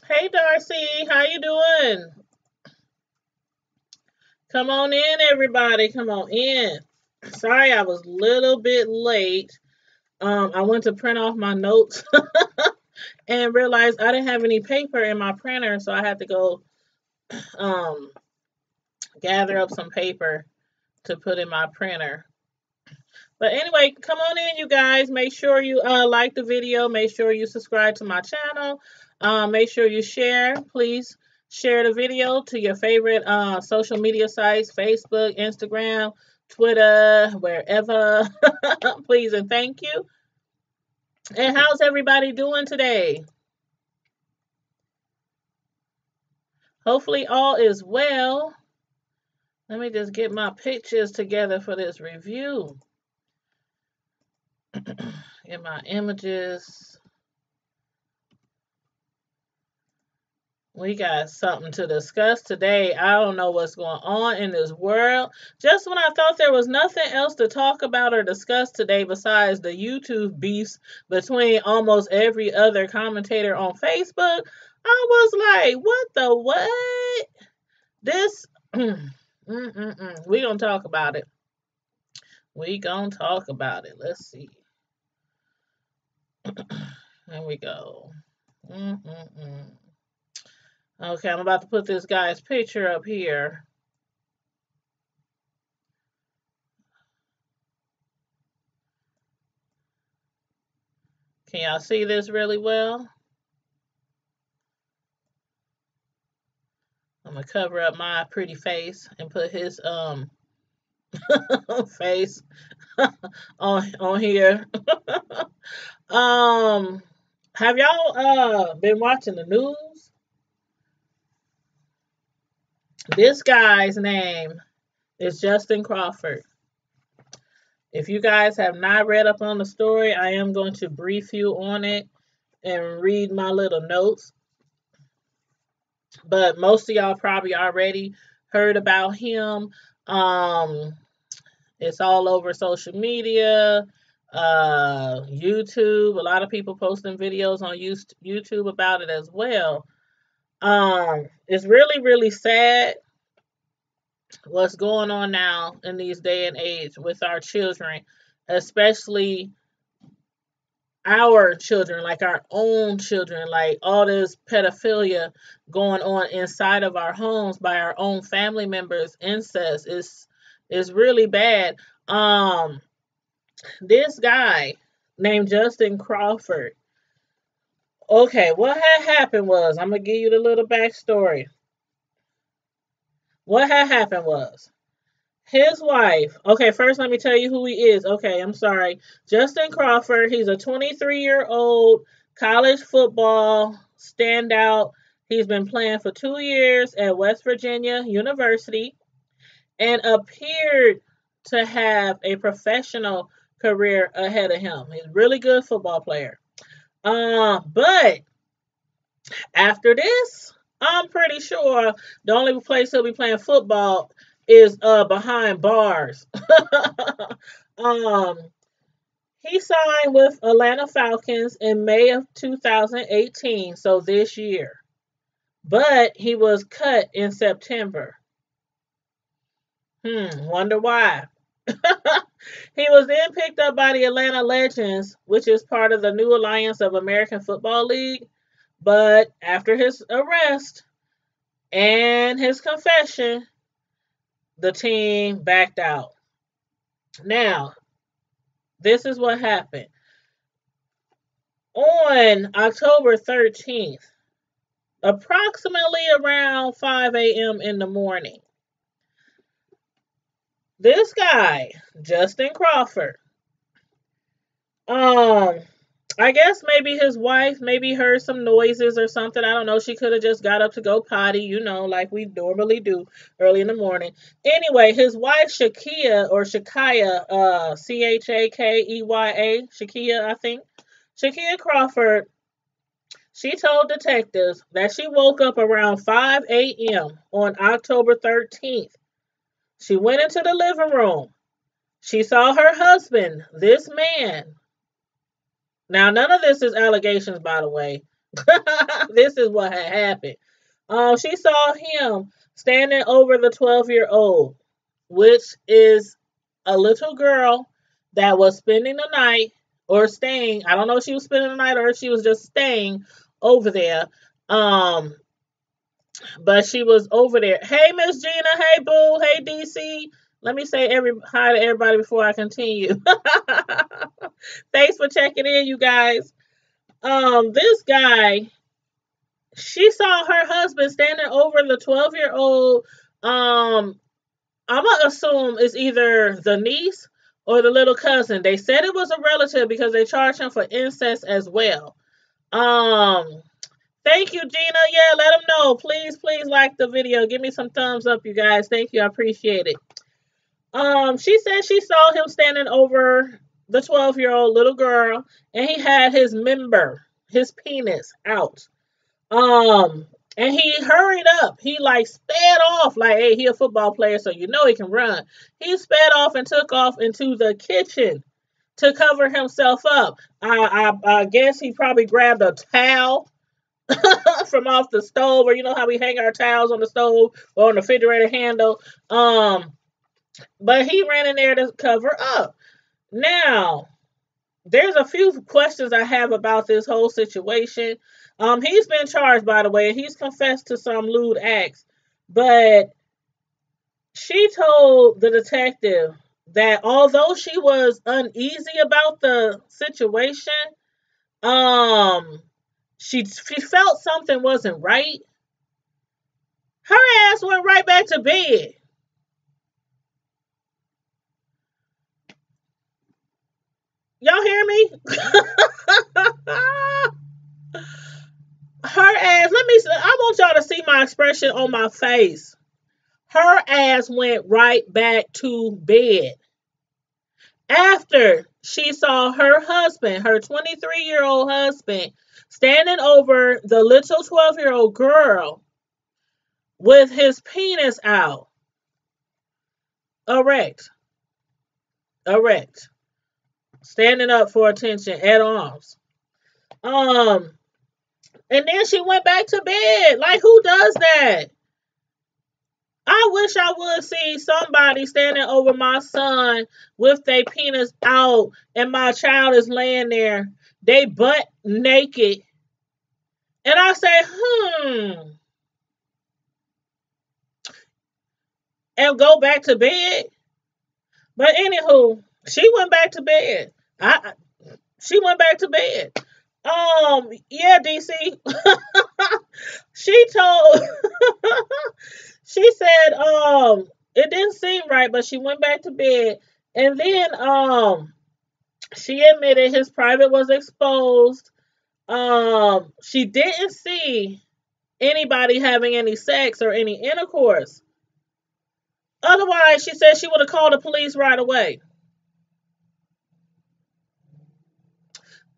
Hey Darcy, how you doing? Come on in, everybody. Come on in. Sorry, I was a little bit late. I went to print off my notes and realized I didn't have any paper in my printer, so I had to go um gather up some paper to put in my printer. But anyway, come on in, you guys. Make sure you like the video. Make sure you subscribe to my channel. Make sure you share. Please share the video to your favorite social media sites: Facebook, Instagram, Twitter, wherever. Please and thank you. And how's everybody doing today? Hopefully all is well. Let me just get my pictures together for this review. Get my images. We got something to discuss today. I don't know what's going on in this world. Just when I thought there was nothing else to talk about or discuss today besides the YouTube beefs between almost every other commentator on Facebook, I was like, what the what? This, we gonna talk about it. We gonna talk about it. Let's see. Here we go. Okay, I'm about to put this guy's picture up here. Can y'all see this really well? I'm gonna cover up my pretty face and put his face on here. Have y'all been watching the news? This guy's name is Justin Crawford. If you guys have not read up on the story, I am going to brief you on it and read my little notes. But most of y'all probably already heard about him. It's all over social media, YouTube. A lot of people posting videos on YouTube about it as well. It's really, really sad what's going on now in these day and age with our children, especially our children, like our own children, like all this pedophilia going on inside of our homes by our own family members, incest is really bad. This guy named Justin Crawford. Okay, what had happened was, I'm gonna give you the little backstory. What had happened was his wife. Okay, first let me tell you who he is. Okay, I'm sorry. Justin Crawford, he's a 23-year-old college football standout. He's been playing for 2 years at West Virginia University and appeared to have a professional career ahead of him. He's a really good football player. But after this, I'm pretty sure the only place he'll be playing football is behind bars. um he signed with Atlanta Falcons in May of 2018, so this year. But he was cut in September. Wonder why. He was then picked up by the Atlanta Legends, which is part of the new alliance of American Football League. But after his arrest and his confession, the team backed out. Now, this is what happened. On October 13th, approximately around 5 a.m. in the morning, this guy, Justin Crawford, I guess maybe his wife maybe heard some noises or something. I don't know. She could have just got up to go potty, like we normally do early in the morning. Anyway, his wife Shakia or Shakaya, Chakeya, Shakia, I think. Shakia Crawford, she told detectives that she woke up around 5 a.m. on October 13th. She went into the living room. She saw her husband, this man. Now, none of this is allegations, by the way. This is what had happened. She saw him standing over the 12-year-old, which is a little girl that was spending the night or staying. I don't know if she was spending the night or if she was just staying over there. Um, but she was over there. Hey, Miss Gina. Hey, Boo. Hey, DC. Let me say hi to everybody before I continue. Thanks for checking in, you guys. This guy, she saw her husband standing over the 12-year-old. I'm gonna assume it's either the niece or the little cousin. They said it was a relative because they charged him for incest as well. Um, Thank you, Gina. Yeah, let them know. Please, please like the video. Give me some thumbs up, you guys. Thank you. I appreciate it. She said she saw him standing over the 12-year-old little girl, and he had his penis out. Um, and he hurried up. He like sped off, like, hey, he a football player, so you know he can run. He sped off and took off into the kitchen to cover himself up. I guess he probably grabbed a towel from off the stove, or you know how we hang our towels on the stove or on the refrigerator handle. But he ran in there to cover up. Now, there's a few questions I have about this whole situation. He's been charged, by the way, and he's confessed to some lewd acts. But she told the detective that although she was uneasy about the situation, um, she felt something wasn't right. Her ass went right back to bed. Y'all hear me? Her ass, I want y'all to see my expression on my face. Her ass went right back to bed after she saw her husband, her 23-year-old husband, standing over the little 12-year-old girl with his penis out. Erect. Erect. Standing up for attention at arms. And then she went back to bed. Like, who does that? I wish I would see somebody standing over my son with their penis out and my child is laying there, they butt naked. And I say, and go back to bed. But anywho, she went back to bed. She went back to bed. Yeah, DC. She told she said, it didn't seem right, but she went back to bed. And then she admitted his private was exposed. She didn't see anybody having any sex or any intercourse. Otherwise, she said she would have called the police right away.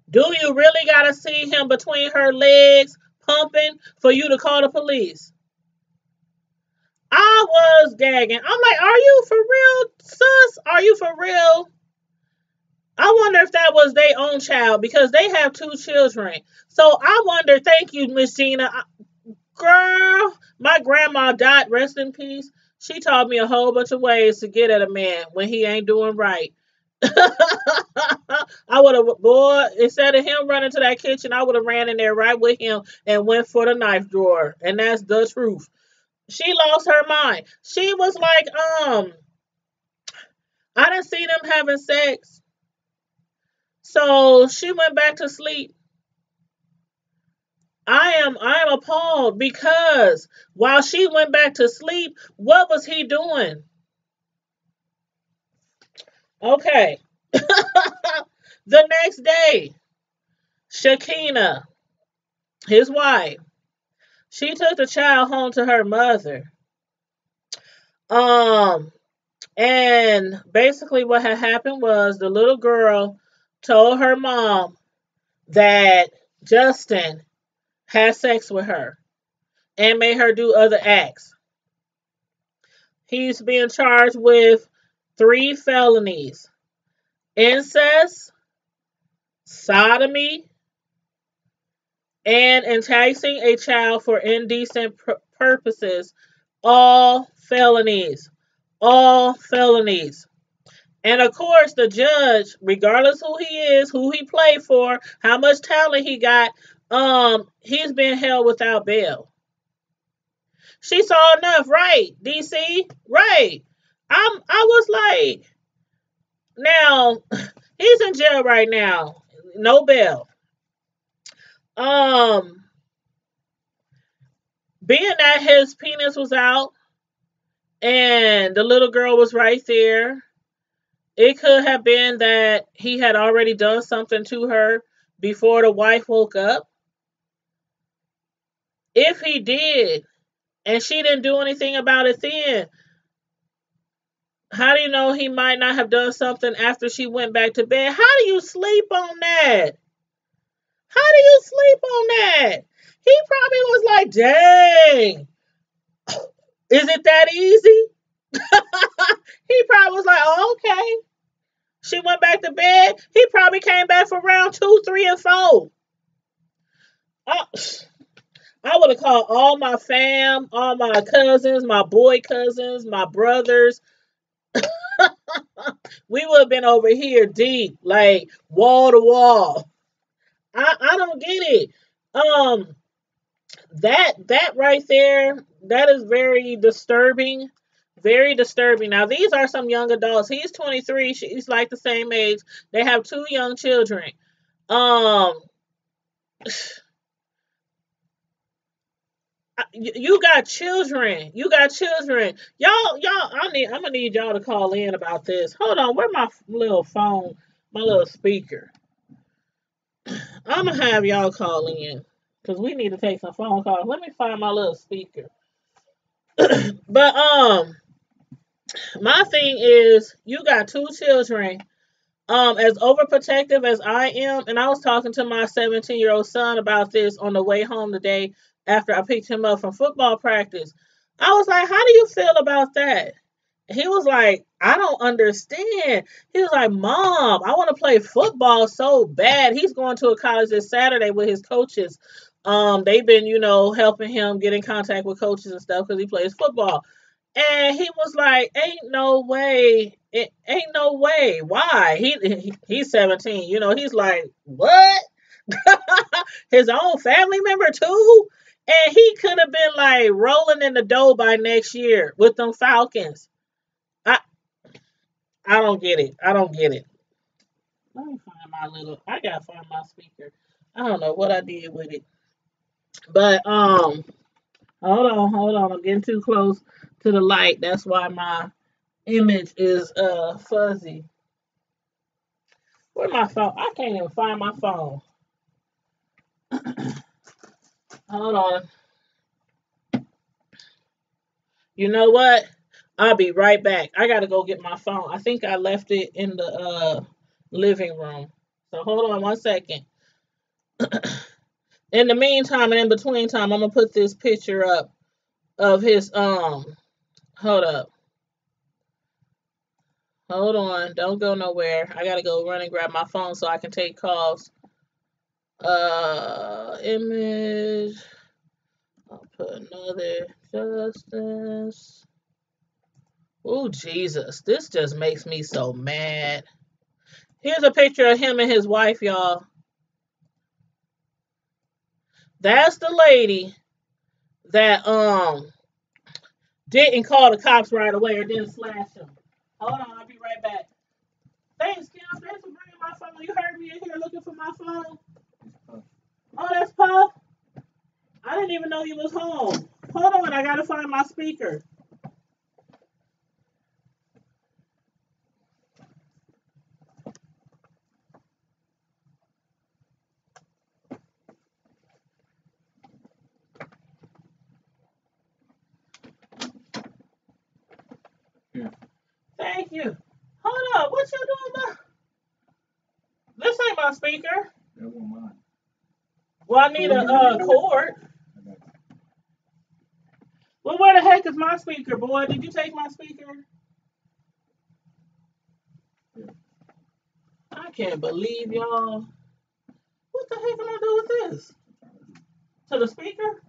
Do you really gotta see him between her legs pumping for you to call the police? I was gagging. I'm like, are you for real, sus? Are you for real? I wonder if that was their own child because they have 2 children. So I wonder, thank you, Miss Gina. Girl, my grandma died, rest in peace. She taught me a whole bunch of ways to get at a man when he ain't doing right. I would have, boy, instead of him running to that kitchen, I would have ran in there right with him and went for the knife drawer. And that's the truth. She lost her mind. She was like, I didn't see them having sex. So she went back to sleep. I am appalled because while she went back to sleep, what was he doing? Okay. The next day, Shakina, his wife, she took the child home to her mother. And basically what had happened was the little girl told her mom that Justin had sex with her and made her do other acts. He's being charged with 3 felonies: incest, sodomy, and enticing a child for indecent purposes. All felonies. All felonies. And of course, the judge, regardless who he is, who he played for, how much talent he got, he's been held without bail. She saw enough, right? DC, right? I was like, now he's in jail right now, no bail. Um, being that his penis was out and the little girl was right there, it could have been that he had already done something to her before the wife woke up. If he did, and she didn't do anything about it then, how do you know he might not have done something after she went back to bed? How do you sleep on that? How do you sleep on that? He probably was like, dang, is it that easy? He probably was like, oh, okay. She went back to bed. He probably came back for round 2, 3, and 4. I would have called all my fam, all my cousins, my boy cousins, my brothers. We would have been over here deep, like wall to wall. I don't get it. Um, that right there, that is very disturbing. Very disturbing. Now these are some young adults. He's 23. She's like the same age. They have 2 young children. Um, you got children. You got children. Y'all. I'm gonna need y'all to call in about this. Hold on. Where my little phone? My little speaker. I'm gonna have y'all call in because we need to take some phone calls. Let me find my little speaker. But my thing is, you got 2 children. As overprotective as I am, and I was talking to my 17-year-old son about this on the way home today after I picked him up from football practice. I was like, how do you feel about that? He was like, I don't understand. He was like, Mom, I want to play football so bad. He's going to a college this Saturday with his coaches. They've been, helping him get in contact with coaches and stuff because he plays football. And he was like, "Ain't no way! It ain't no way! Why? He's 17. He's like, what? His own family member too? And he could have been like rolling in the dough by next year with them Falcons. I I don't get it. I don't get it. Let me find my little. I gotta find my speaker. I don't know what I did with it, but hold on. I'm getting too close to the light. That's why my image is fuzzy. Where my phone? I can't even find my phone. Hold on. You know what? I'll be right back. I gotta go get my phone. I think I left it in the living room. So hold on 1 second. In the meantime and in between time, I'm gonna put this picture up of his hold up. Hold on. Don't go nowhere. I gotta go run and grab my phone so I can take calls. Image. I'll put another justice. Oh, Jesus. This just makes me so mad. Here's a picture of him and his wife, y'all. That's the lady that didn't call the cops right away or didn't slash him. Hold on, I'll be right back. Thanks, Kim. Thanks for bringing my phone. You heard me in here looking for my phone. Oh, that's Puff. I didn't even know he was home. Hold on, I gotta find my speaker. Yeah. Thank you. Hold on, what you doing? This ain't my speaker. That wasn't mine. Well, I need a cord. Well, where the heck is my speaker, boy? Did you take my speaker? I can't believe y'all. What the heck am I do with this? into the speaker?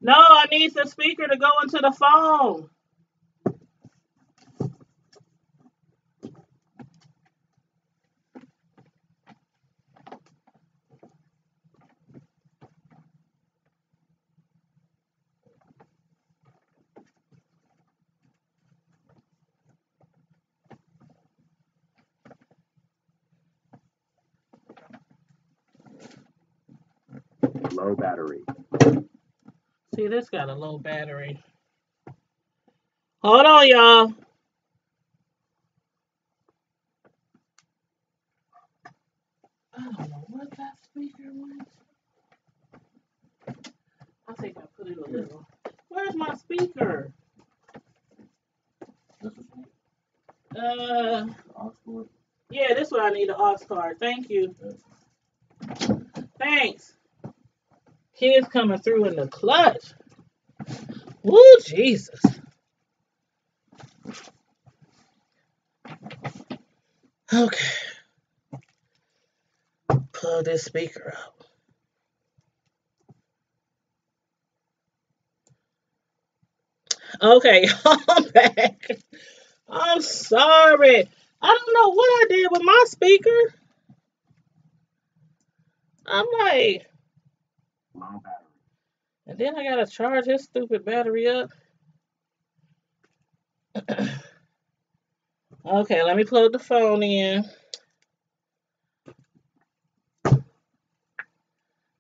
No, I need the speaker to go into the phone. Low battery. See, this got a low battery. Hold on, y'all. I don't know what that speaker was. I think I put it a little. Where's my speaker? Yeah, this is what I need, an aux card. Thank you. Thanks. Kids coming through in the clutch. Woo, Jesus. Okay. Plug this speaker up. Okay, I'm back. I'm sorry. I don't know what I did with my speaker. I'm like, Low battery. and then I gotta charge this stupid battery up. Okay, let me plug the phone in.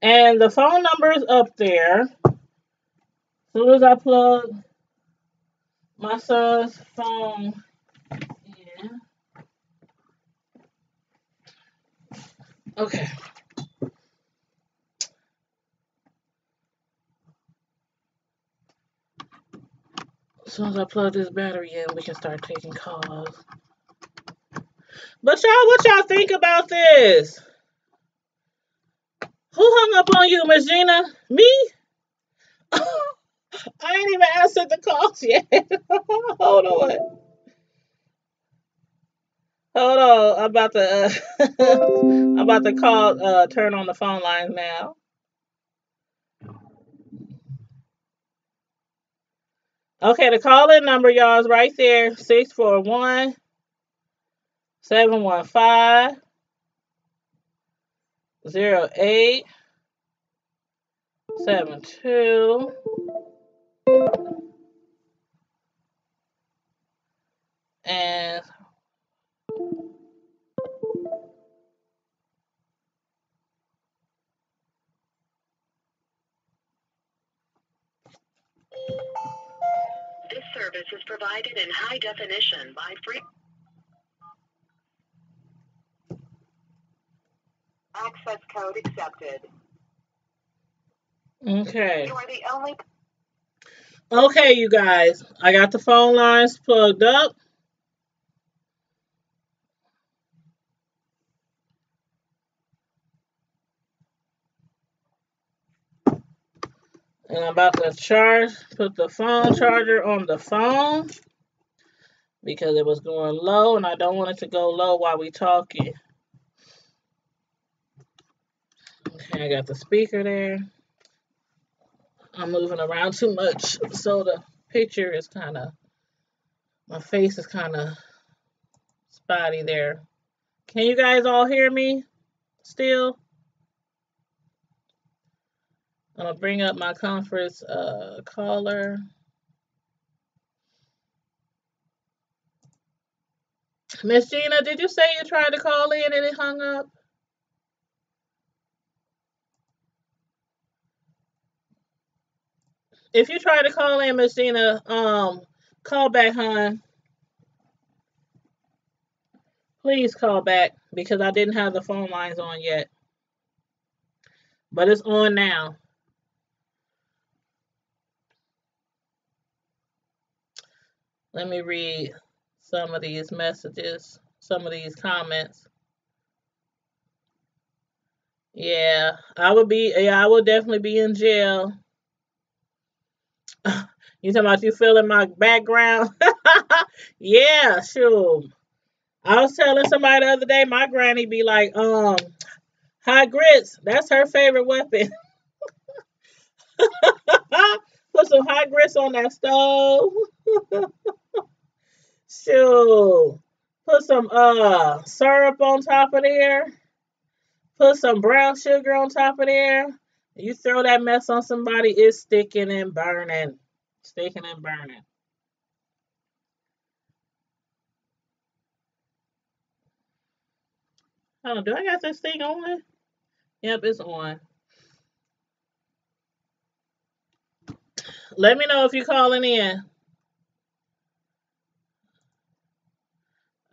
And the phone number is up there. As soon as I plug my son's phone in. Okay. As soon as I plug this battery in, we can start taking calls. But y'all, what y'all think about this? Who hung up on you, Miss Gina? Me? I ain't even answered the calls yet. Hold on. Hold on. I'm about to call, turn on the phone lines now. Okay, the call-in number, y'all, is right there. 641-715-0872. And this service is provided in high definition by free. Access code accepted. okay. You are the only. Okay, you guys. I got the phone lines plugged up. And I'm about to put the phone charger on the phone because it was going low and I don't want it to go low while we talking. Okay, I got the speaker there. I'm moving around too much, so the picture is my face is kind of spotty there. Can you guys all hear me still? I'm going to bring up my conference caller. Miss Gina, did you say you tried to call in and it hung up? If you try to call in, Miss Gina, call back, hon. Please call back because I didn't have the phone lines on yet. But it's on now. Let me read some of these messages, some of these comments. Yeah, I would definitely be in jail. You talking about you feeling my background? Yeah, sure. I was telling somebody the other day, my granny be like, Hot grits, that's her favorite weapon. Put some hot grits on that stove. Shoot. Put some syrup on top of there. Put some brown sugar on top of there. You throw that mess on somebody, it's sticking and burning. Sticking and burning. Oh, do I got this thing on? Yep, it's on. Let me know if you're calling in.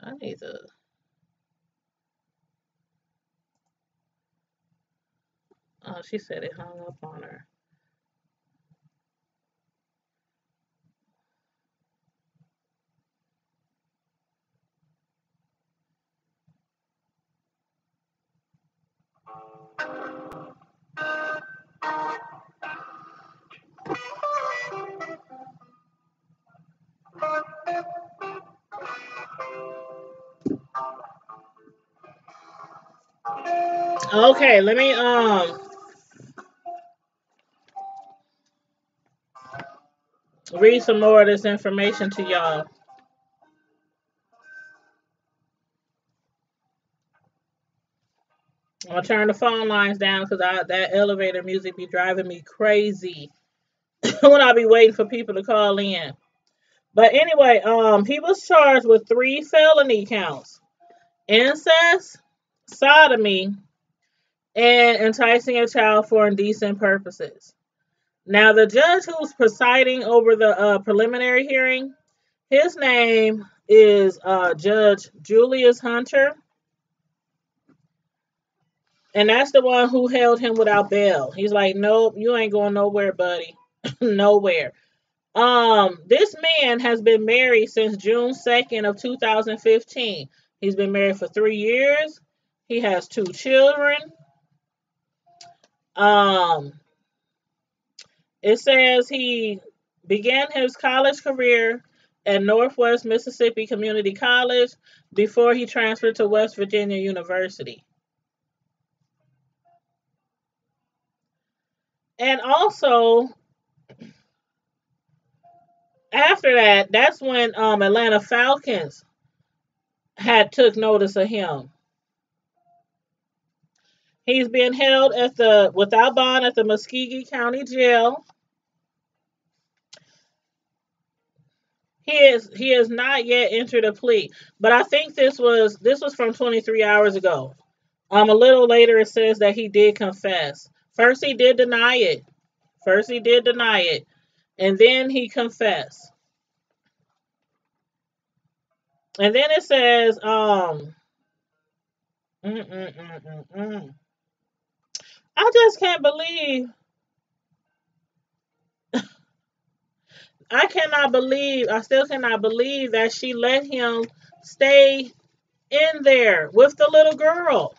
I need to. Oh, she said it hung up on her. Okay, let me read some more of this information to y'all. I'm gonna turn the phone lines down because that elevator music be driving me crazy when I be waiting for people to call in. But anyway, he was charged with 3 felony counts: incest, sodomy, and enticing a child for indecent purposes. Now, the judge who's presiding over the preliminary hearing, his name is Judge Julius Hunter, and that's the one who held him without bail. He's like, nope, you ain't going nowhere, buddy, nowhere. This man has been married since June 2nd of 2015. He's been married for 3 years. He has 2 children. Um, it says he began his college career at Northwest Mississippi Community College before he transferred to West Virginia University. And also, after that, that's when Atlanta Falcons had took notice of him. He's being held at the without bond at the Muskogee County Jail. He has not yet entered a plea, but I think this was from 23 hours ago. A little later it says that he did confess. First he did deny it. First he did deny it, and then he confessed. And then it says mm, mm, mm, mm, mm. I just can't believe I still cannot believe that she let him stay in there with the little girl.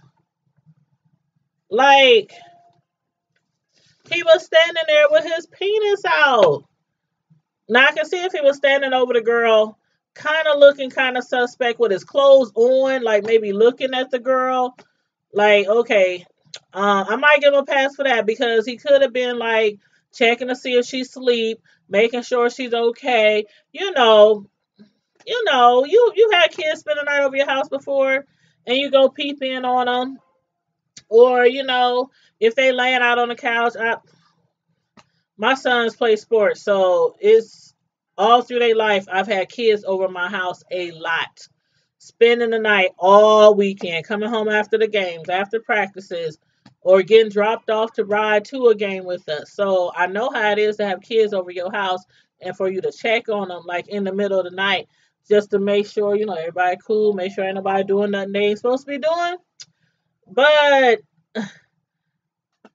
Like, he was standing there with his penis out. Now I can see if he was standing over the girl, kind of looking kind of suspect with his clothes on, like maybe looking at the girl. Like, okay, I might give him a pass for that because he could have been like checking to see if she's asleep, making sure she's okay. You had kids spend the night over your house before, and you go peep in on them, or if they laying out on the couch. My sons play sports, so it's all through their life. I've had kids over my house a lot, spending the night all weekend, coming home after the games, after practices, or getting dropped off to ride to a game with us. So I know how it is to have kids over your house and for you to check on them like in the middle of the night just to make sure everybody cool, make sure ain't nobody doing nothing they ain't supposed to be doing. But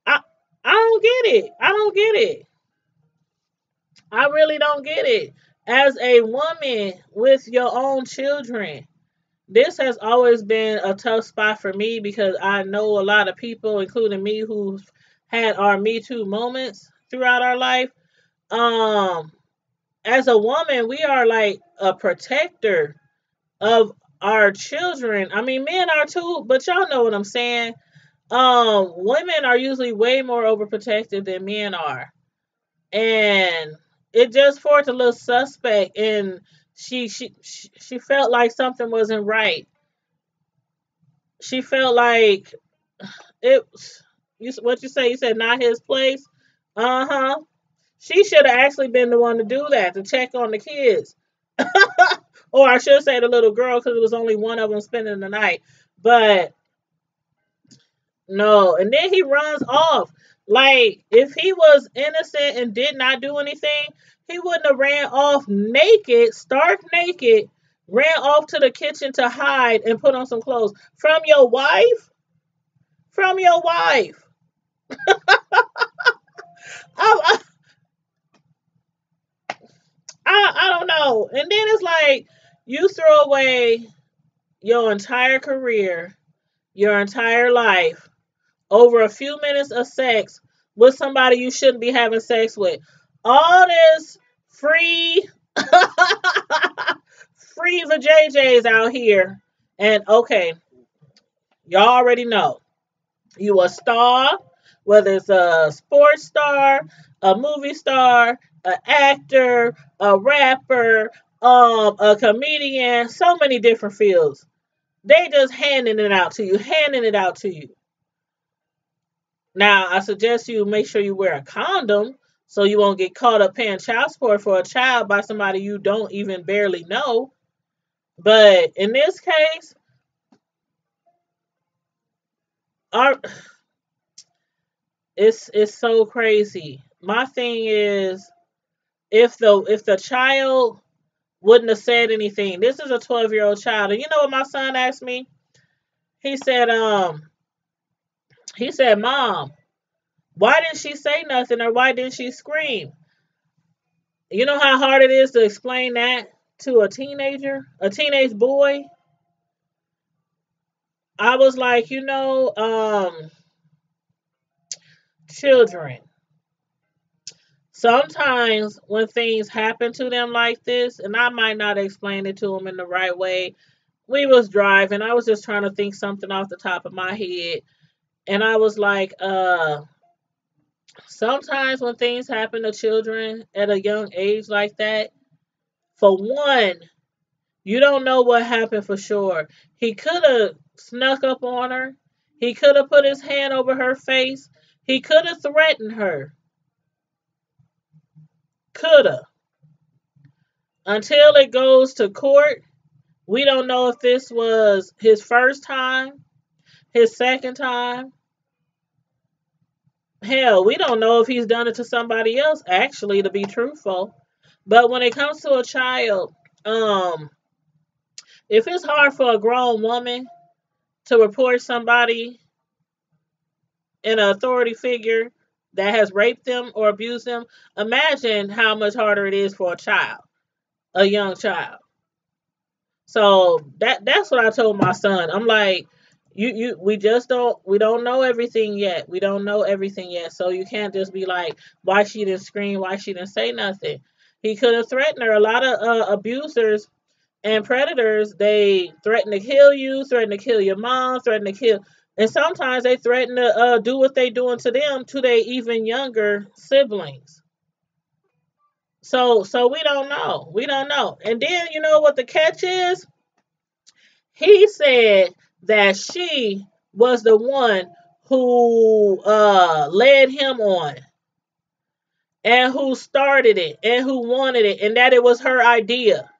I I don't get it. I don't get it. I really don't get it. As a woman with your own children, this has always been a tough spot for me because I know a lot of people, including me, who've had our Me Too moments throughout our life. Um, as a woman, we are like a protector of our children. I mean, men are too, but y'all know what I'm saying. Women are usually way more overprotective than men are, and it just for it a little suspect, and she felt like something wasn't right. She felt like it. You what you say? You said not his place. Uh-huh. She should have actually been the one to do that, to check on the kids. Or I should say the little girl, because it was only one of them spending the night. But no, and then he runs off. Like, if he was innocent and did not do anything, he wouldn't have ran off naked, stark naked, ran off to the kitchen to hide and put on some clothes. From your wife? From your wife. I, I don't know. And then it's like, you throw away your entire career, your entire life, over a few minutes of sex with somebody you shouldn't be having sex with. All this free, free vajayjays out here. And okay, y'all already know. You a star, whether it's a sports star, a movie star, an actor, a rapper, a comedian, so many different fields. They just handing it out to you, handing it out to you. Now, I suggest you make sure you wear a condom so you won't get caught up paying child support for a child by somebody you don't even barely know. But in this case, our it's so crazy. My thing is, if the child wouldn't have said anything. This is a 12-year-old child. And you know what my son asked me? He said, Mom, why didn't she say nothing, or why didn't she scream? You know how hard it is to explain that to a teenager, a teenage boy? I was like, children, sometimes when things happen to them like this, and I might not explain it to them in the right way. We was driving. I was just trying to think something off the top of my head. And I was like, sometimes when things happen to children at a young age like that, for one, you don't know what happened for sure. He could have snuck up on her. He could have put his hand over her face. He could have threatened her. Could have. Until it goes to court, we don't know if this was his first time, his second time. Hell, we don't know if he's done it to somebody else, actually, to be truthful. But when it comes to a child, um, if it's hard for a grown woman to report somebody in an authority figure that has raped them or abused them, imagine how much harder it is for a child, a young child. So that's what I told my son. I'm like, we don't know everything yet. We don't know everything yet. So you can't just be like, why she didn't scream, why she didn't say nothing. He could have threatened her. A lot of abusers and predators, they threaten to kill you, threaten to kill your mom, threaten to kill, and sometimes they threaten to do what they doing to them to their even younger siblings. So we don't know. We don't know. And then you know what the catch is? He said that she was the one who led him on, and who started it, and who wanted it, and that it was her idea.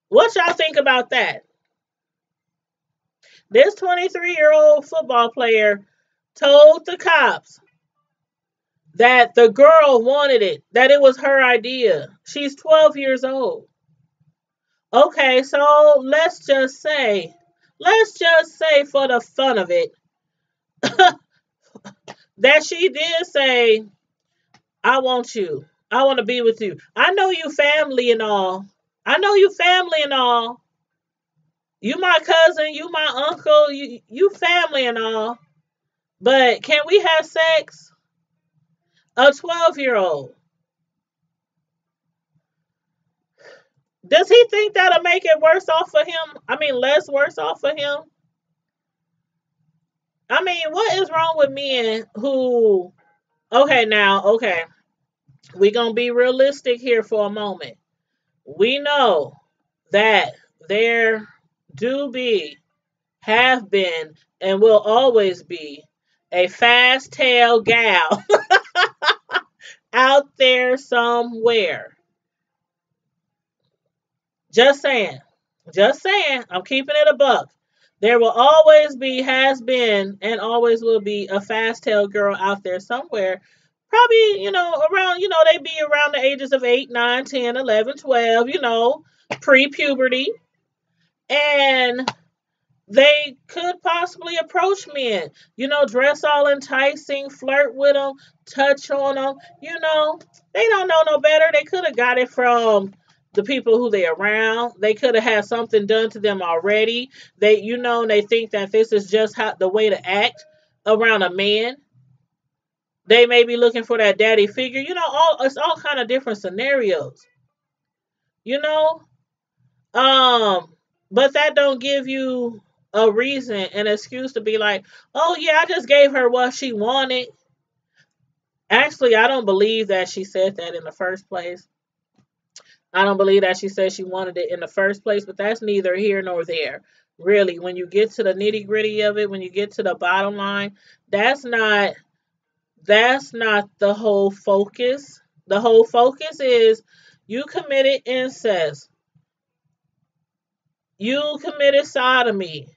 What y'all think about that? This 23-year-old football player told the cops that the girl wanted it, that it was her idea. She's 12 years old. Okay, so let's just say for the fun of it, that she did say, I want you. I want to be with you. I know you family and all. I know you family and all. You my cousin, you my uncle, you family and all. But can we have sex? A 12-year-old. Does he think that'll make it worse off for him? I mean, less worse off for him? I mean, what is wrong with men who, okay, now, okay, we going to be realistic here for a moment. We know that there do be, have been, and will always be a fast tail gal out there somewhere. Just saying. Just saying. I'm keeping it a buck. There will always be, has been, and always will be a fast tail girl out there somewhere. Probably, around, they be around the ages of 8, 9, 10, 11, 12, pre puberty. And they could possibly approach men, dress all enticing, flirt with them, touch on them. They don't know no better. They could have got it from the people who they around. They could have had something done to them already. They think that this is just the way to act around a man. They may be looking for that daddy figure. It's all kind of different scenarios. You know, Um, but that don't give you a reason, an excuse to be like, oh yeah, I just gave her what she wanted. Actually, I don't believe that she said that in the first place. I don't believe that she said she wanted it in the first place, but that's neither here nor there. Really, when you get to the nitty gritty of it, when you get to the bottom line, that's not that's not the whole focus. The whole focus is you committed incest, you committed sodomy,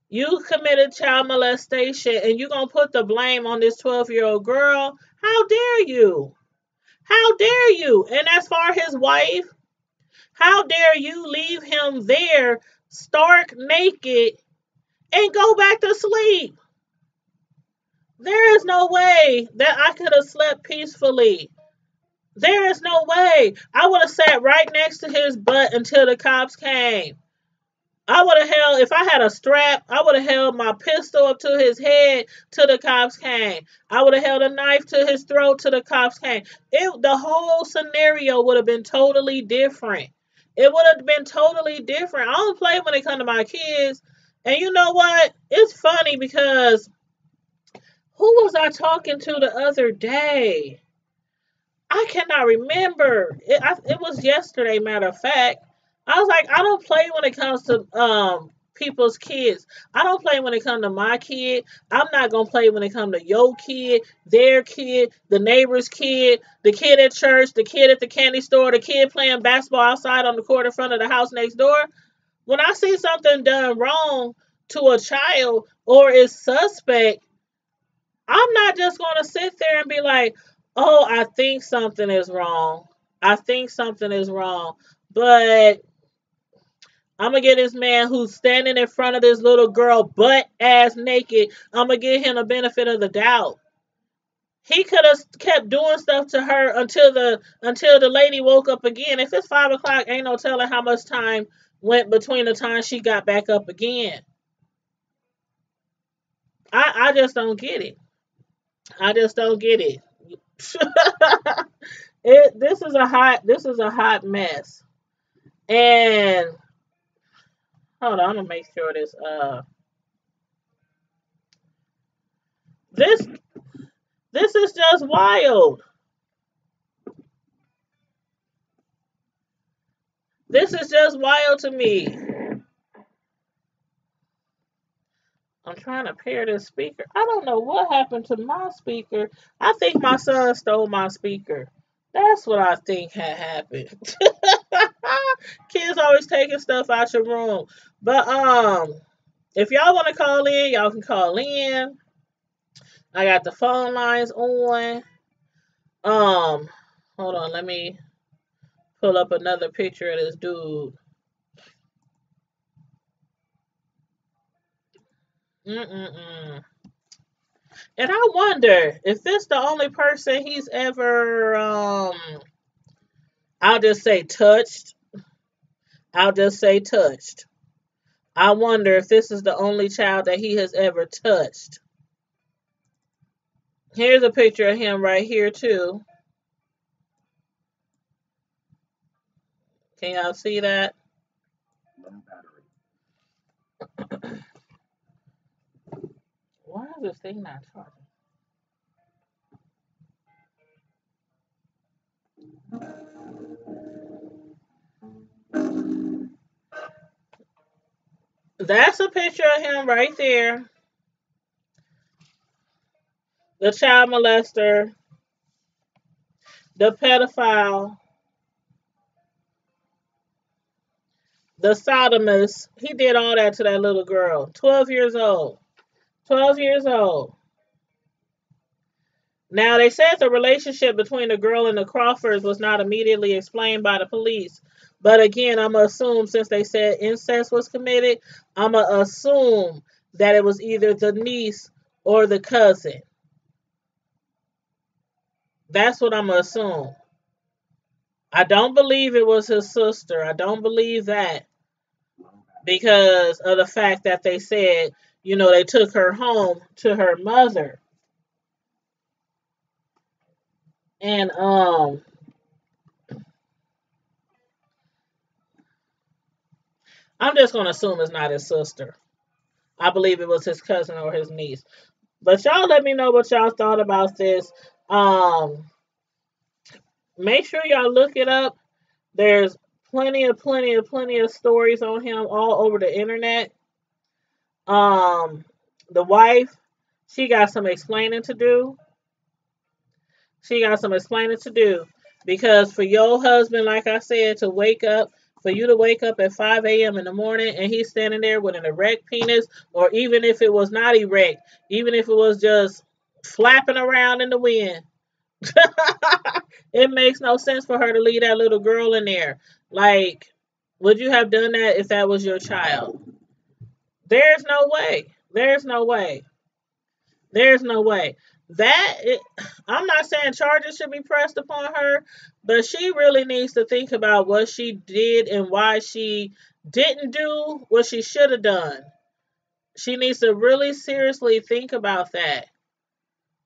you committed child molestation, and you're going to put the blame on this 12-year-old girl? How dare you? How dare you? And as far his wife, how dare you leave him there stark naked and go back to sleep? There is no way that I could have slept peacefully. There is no way. I would have sat right next to his butt until the cops came. I would have held, if I had a strap, I would have held my pistol up to his head till the cops came. I would have held a knife to his throat till the cops came. The whole scenario would have been totally different. It would have been totally different. I don't play when it comes to my kids. And you know what? It's funny because who was I talking to the other day? I cannot remember. It was yesterday, matter of fact. I was like, I don't play when it comes to people's kids. I don't play when it comes to my kid. I'm not gonna play when it comes to your kid, their kid, the neighbor's kid, the kid at church, the kid at the candy store, the kid playing basketball outside on the court in front of the house next door. When I see something done wrong to a child or is suspect, I'm not just going to sit there and be like, oh, I think something is wrong. I think something is wrong. But I'm going to get this man who's standing in front of this little girl butt ass naked. I'm going to give him the benefit of the doubt. He could have kept doing stuff to her until the lady woke up again. If it's 5 o'clock, ain't no telling how much time went between the time she got back up again. I just don't get it. I just don't get it. This is a hot mess. And hold on, I'm gonna make sure this this is just wild. This is just wild to me. I'm trying to pair this speaker. I don't know what happened to my speaker. I think my son stole my speaker. That's what I think had happened. Kids always taking stuff out your room. But if y'all want to call in, y'all can call in. I got the phone lines on. Um, Hold on, let me pull up another picture of this dude. Mm-mm-mm. And I wonder if this the only person he's ever, I'll just say touched. I'll just say touched. I wonder if this is the only child that he has ever touched. Here's a picture of him right here too. Can y'all see that? Low battery. Why is this thing not charging? That's a picture of him right there. The child molester, the pedophile, the sodomist. He did all that to that little girl. 12 years old. 12 years old. Now, they said the relationship between the girl and the Crawfords was not immediately explained by the police. But again, I'm going to assume since they said incest was committed, I'm going to assume that it was either the niece or the cousin. That's what I'm going to assume. I don't believe it was his sister. I don't believe that because of the fact that they said, they took her home to her mother. And I'm just gonna assume it's not his sister. I believe it was his cousin or his niece. But y'all let me know what y'all thought about this. Um, Make sure y'all look it up. There's plenty of stories on him all over the internet. Um, the wife, she got some explaining to do. She got some explaining to do. Because for your husband, like I said, for you to wake up at 5 a.m. in the morning and he's standing there with an erect penis, or even if it was not erect, even if it was just flapping around in the wind, it makes no sense for her to leave that little girl in there. Like, would you have done that if that was your child? There's no way. There's no way. There's no way. I'm not saying charges should be pressed upon her, but she really needs to think about what she did and why she didn't do what she should have done. She needs to really seriously think about that.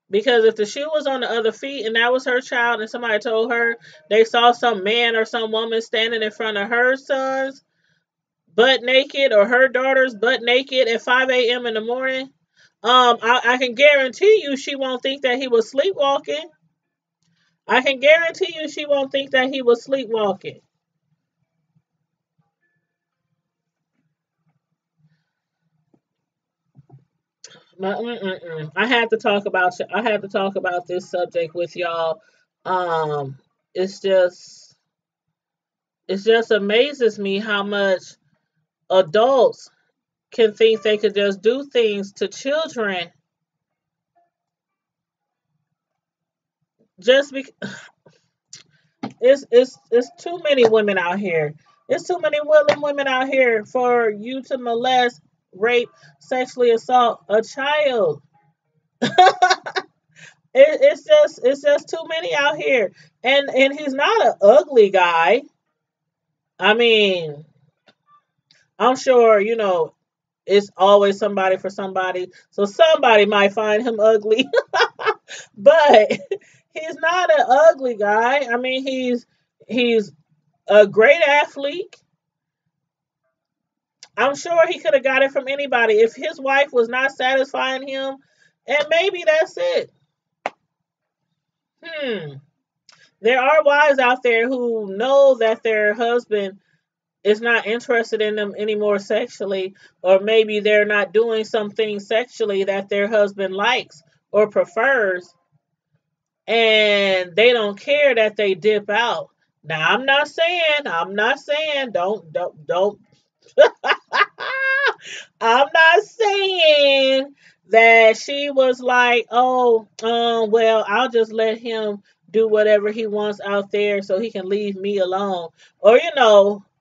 Because if the shoe was on the other feet and that was her child and somebody told her they saw some man or some woman standing in front of her sons butt naked or her daughter's butt naked at 5 a.m. in the morning, I can guarantee you she won't think that he was sleepwalking. I can guarantee you she won't think that he was sleepwalking. I had to talk about this subject with y'all. Um, it's just it just amazes me how much adults can think they could just do things to children just because it's too many women out here. It's too many willing women out here for you to molest, rape, sexually assault a child. It's just too many out here, and he's not an ugly guy. I mean, I'm sure it's always somebody for somebody, so somebody might find him ugly, but he's not an ugly guy. I mean, he's a great athlete. I'm sure he could have got it from anybody if his wife was not satisfying him, and maybe that's it. Hmm. There are wives out there who know that their husband is not interested in them anymore sexually, or maybe they're not doing something sexually that their husband likes or prefers, and they don't care that they dip out. Now, I'm not saying, don't I'm not saying that she was like, oh, well, I'll just let him do whatever he wants out there so he can leave me alone. Or,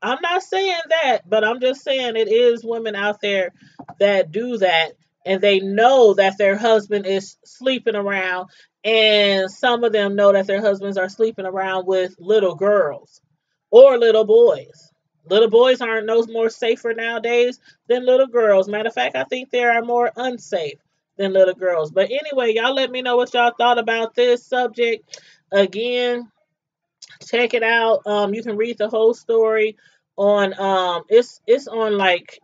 I'm not saying that, but I'm just saying it is women out there that do that and they know that their husband is sleeping around, and some of them know that their husbands are sleeping around with little girls or little boys. Little boys aren't no more safer nowadays than little girls. Matter of fact, I think they are more unsafe than little girls. But anyway, y'all let me know what y'all thought about this subject. Again, check it out. You can read the whole story on it's on like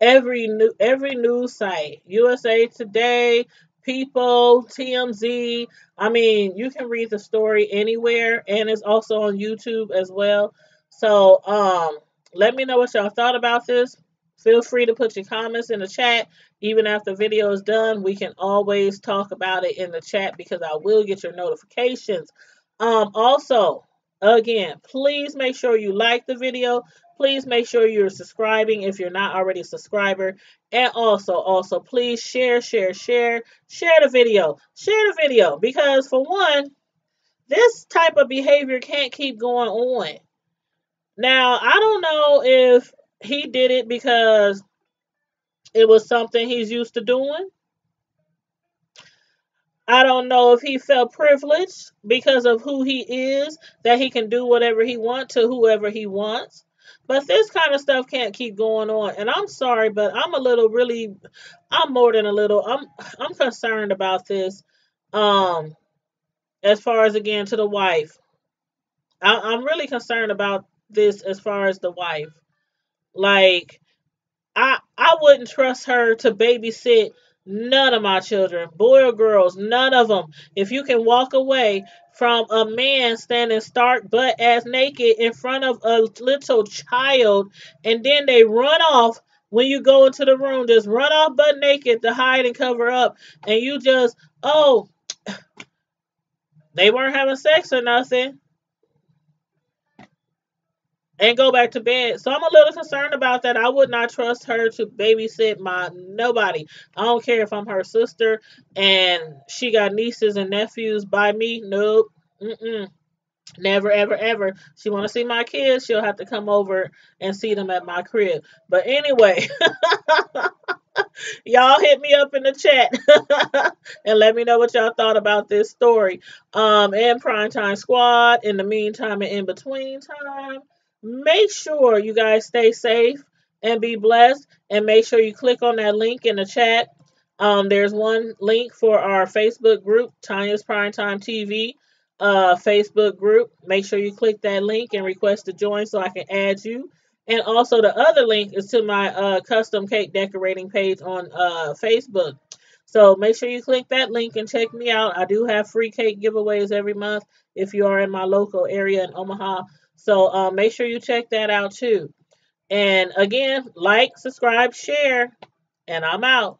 every news site, USA Today, People, TMZ. I mean, you can read the story anywhere, and it's also on YouTube as well. So let me know what y'all thought about this. Feel free to put your comments in the chat. Even after the video is done, we can always talk about it in the chat because I will get your notifications. Also, again, please make sure you like the video. Please make sure you're subscribing if you're not already a subscriber. And also, please share the video. Share the video because for one, this type of behavior can't keep going on. Now, I don't know if he did it because it was something he's used to doing. I don't know if he felt privileged because of who he is, that he can do whatever he wants to whoever he wants. But this kind of stuff can't keep going on. And I'm sorry, but I'm a little really I'm more than a little I'm concerned about this. Um as far as again to the wife. I'm really concerned about this as far as the wife. Like I wouldn't trust her to babysit none of my children, boy or girls, none of them. If you can walk away from a man standing stark butt ass naked in front of a little child, and then they run off when you go into the room, just run off butt naked to hide and cover up, and you just they weren't having sex or nothing and go back to bed. So I'm a little concerned about that. I would not trust her to babysit my nobody. I don't care if I'm her sister and she got nieces and nephews by me. Nope. Mm-mm. Never, ever, ever. She want to see my kids, she'll have to come over and see them at my crib. But anyway, y'all hit me up in the chat and let me know what y'all thought about this story. And Primetime Squad, in the meantime and in between time, make sure you guys stay safe and be blessed. And make sure you click on that link in the chat. There's one link for our Facebook group, Tanya's Primetime TV Facebook group. Make sure you click that link and request to join so I can add you. And also the other link is to my custom cake decorating page on Facebook. So make sure you click that link and check me out. I do have free cake giveaways every month if you are in my local area in Omaha. So make sure you check that out too. And again, like, subscribe, share, and I'm out.